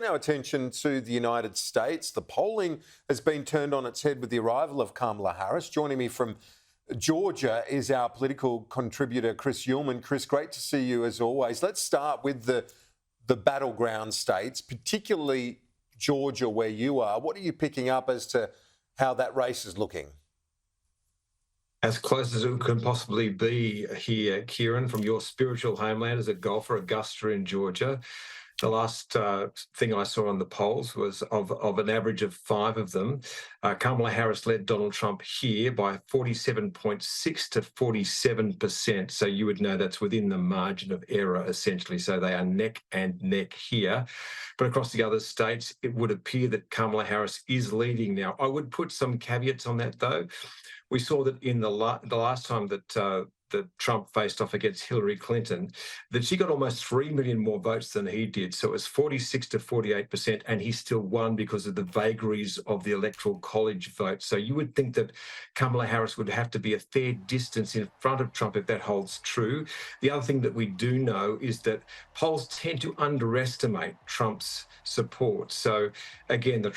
Our attention to the United States. The polling has been turned on its head with the arrival of Kamala Harris. Joining me from Georgia is our political contributor, Chris Uhlmann. Chris, great to see you as always. Let's start with the battleground states, particularly Georgia, where you are. What are you picking up as to how that race is looking? As close as it can possibly be here, Kieran, from your spiritual homeland as a golfer, Augusta in Georgia. The last thing I saw on the polls was of an average of 5 of them. Kamala Harris led Donald Trump here by 47.6 to 47%. So you would know that's within the margin of error, essentially. So they are neck and neck here. But across the other states, it would appear that Kamala Harris is leading now. I would put some caveats on that, though. We saw that in the last time that Trump faced off against Hilary Clinton, that she got almost 3 million more votes than he did. So it was 46 to 48%, and he still won because of the vagaries of the electoral college vote. So you would think that Kamala Harris would have to be a fair distance in front of Trump if that holds true. The other thing that we do know is that polls tend to underestimate Trump's support. So again, the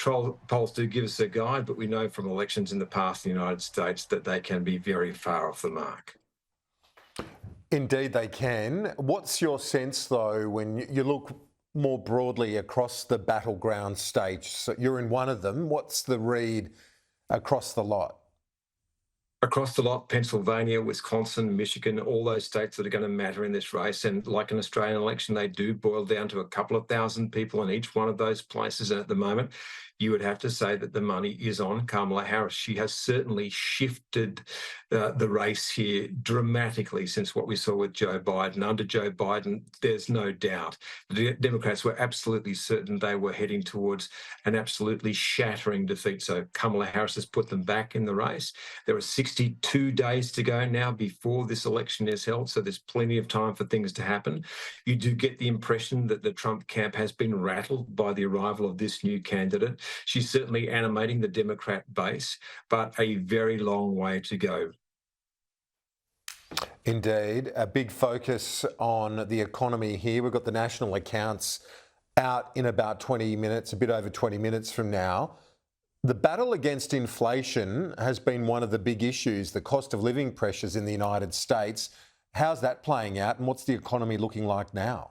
polls do give us a guide, but we know from elections in the past in the United States that they can be very far off the mark. Indeed, they can. What's your sense, though, when you look more broadly across the battleground states? So you're in one of them. What's the read across the lot? Across the lot, Pennsylvania, Wisconsin, Michigan, all those states that are going to matter in this race. And like an Australian election, they do boil down to a couple of thousand people in each one of those places. And at the moment, you would have to say that the money is on Kamala Harris. She has certainly shifted the race here dramatically since what we saw with Joe Biden. Under Joe Biden, there's no doubt. The Democrats were absolutely certain they were heading towards an absolutely shattering defeat. So Kamala Harris has put them back in the race. There are 62 days to go now before this election is held, so there's plenty of time for things to happen. You do get the impression that the Trump camp has been rattled by the arrival of this new candidate. She's certainly animating the Democrat base, but a very long way to go. Indeed, a big focus on the economy here. We've got the national accounts out in about 20 minutes, a bit over 20 minutes from now. The battle against inflation has been one of the big issues, the cost of living pressures in the United States. How's that playing out, and what's the economy looking like now?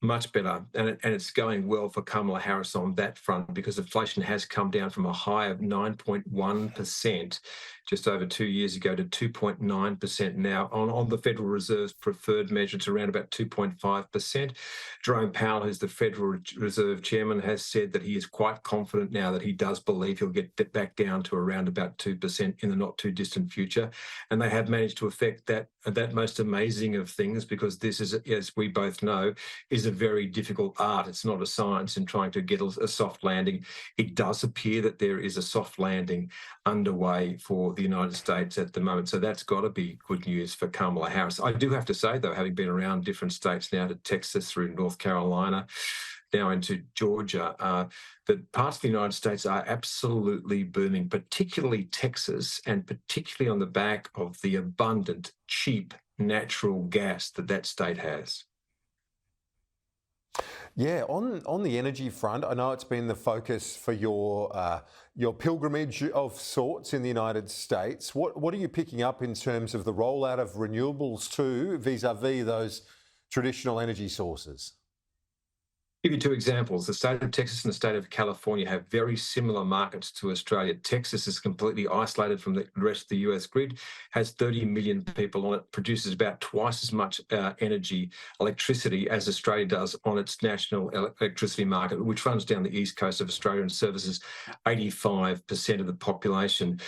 Much better, and it's going well for Kamala Harris on that front because inflation has come down from a high of 9.1% just over 2 years ago to 2.9% now. On the Federal Reserve's preferred measure, it's around about 2.5%. Jerome Powell, who's the Federal Reserve chairman, has said that he is quite confident now that he does believe he'll get back down to around about 2% in the not too distant future. And they have managed to effect that most amazing of things, because this is, as we both know, is a very difficult art. It's not a science in trying to get a soft landing. It does appear that there is a soft landing underway for the United States at the moment. So that's got to be good news for Kamala Harris. I do have to say, though, having been around different states now, to Texas through North Carolina, now into Georgia, that parts of the United States are absolutely booming, particularly Texas, and particularly on the back of the abundant, cheap natural gas that state has. Yeah, on the energy front, I know it's been the focus for your pilgrimage of sorts in the United States. What are you picking up in terms of the rollout of renewables too, vis-a-vis those traditional energy sources? Give you 2 examples. The state of Texas and the state of California have very similar markets to Australia. Texas is completely isolated from the rest of the US grid, has 30 million people on it, produces about twice as much electricity as Australia does on its national electricity market, which runs down the east coast of Australia and services 85% of the population.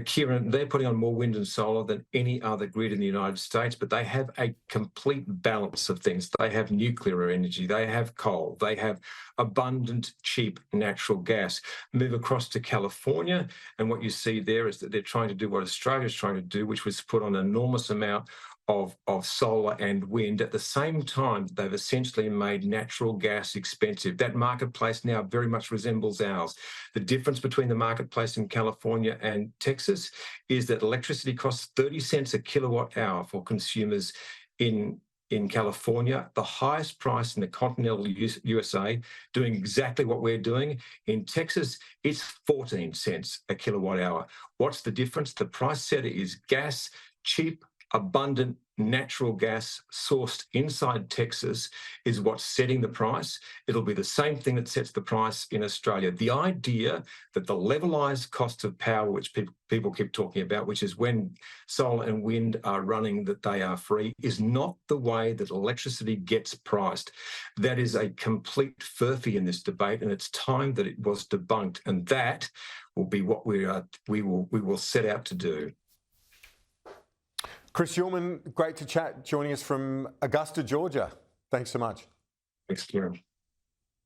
Kieran, they're putting on more wind and solar than any other grid in the United States, but they have a complete balance of things. They have nuclear energy, they have coal, they have abundant, cheap natural gas. Move across to California, and what you see there is that they're trying to do what Australia's trying to do, which was put on an enormous amount of solar and wind. At the same time, they've essentially made natural gas expensive. That marketplace now very much resembles ours. The difference between the marketplace in California and Texas is that electricity costs 30 cents a kilowatt hour for consumers in in California, the highest price in the continental USA, doing exactly what we're doing. In Texas, it's 14 cents a kilowatt hour. What's the difference? The price setter is gas, cheap, abundant natural gas sourced inside Texas is what's setting the price. It'll be the same thing that sets the price in Australia. The idea that the levelised cost of power, which people keep talking about, which is when solar and wind are running, that they are free, is not the way that electricity gets priced. That is a complete furphy in this debate, and it's time that it was debunked. And that will be what we will set out to do. Chris Uhlmann, great to chat, joining us from Augusta, Georgia. Thanks so much. Thanks, Kieran.